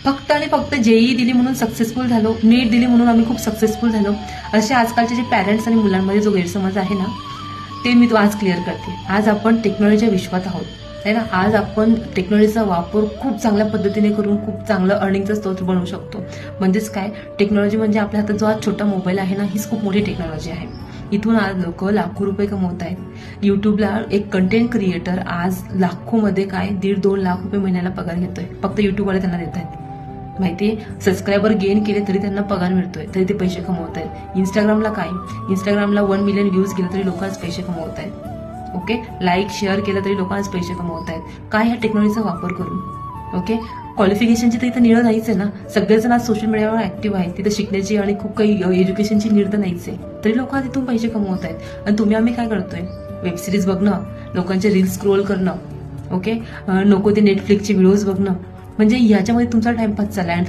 फक्त आणि फक्त जेईई दिली म्हणून सक्सेसफुल झालो, नीट दिली म्हणून आम्ही खूप सक्सेसफुल झालो, असे आजकालचे जे पॅरेंट्स आणि मुलांमध्ये जो गैरसमज आहे ना, ते मी तो आज क्लिअर करते. आज आपण टेक्नॉलॉजीच्या विश्वात आहोत, आहे ना. आज आपण टेक्नॉलॉजीचा वापर खूप चांगल्या पद्धतीने करून खूप चांगलं अर्निंगचं स्त्रोत बनवू शकतो. म्हणजेच काय, टेक्नॉलॉजी म्हणजे आपल्या हातात जो आज छोटा मोबाईल आहे ना, हीच खूप मोठी टेक्नॉलॉजी आहे. इथून आज लोक लाखो रुपये कमवत आहेत. युट्यूबला एक कंटेंट क्रिएटर आज लाखोमध्ये काय 1.5-2 लाख रुपये महिन्याला पगार घेतोय. फक्त युट्यूबवाले त्यांना देत आहेत. माहितीये, सबस्क्रायबर गेन केले तरी त्यांना पगार मिळतोय, तरी ते पैसे कमवत आहेत. इंस्टाग्रामला काय, इंस्टाग्रामला 1 मिलियन व्ह्यूज गेले तरी लोक आज पैसे कमवत आहेत. ओके, लाईक शेअर केलं तरी लोक आज पैसे कमवत आहेत. काय, ह्या टेक्नॉलॉजीचा वापर करून. ओके, क्वालिफिकेशनची तर इथं निड नाहीच आहे ना. सगळेजण आज सोशल मीडियावर ऍक्टिव्ह आहेत, तिथे शिकण्याची आणि खूप काही एज्युकेशनची निड तर नाहीच आहे, तरी लोक आज इथून पैसे कमवत आहेत. आणि आम्ही काय करतोय, वेबसिरीज बघणं, लोकांचे रील्स स्क्रोल करणं, ओके, नको ते नेटफ्लिक्सचे व्हिडिओज बघणं, म्हणजे याच्यामध्ये तुमचा टाइमपास चाललाय. आणि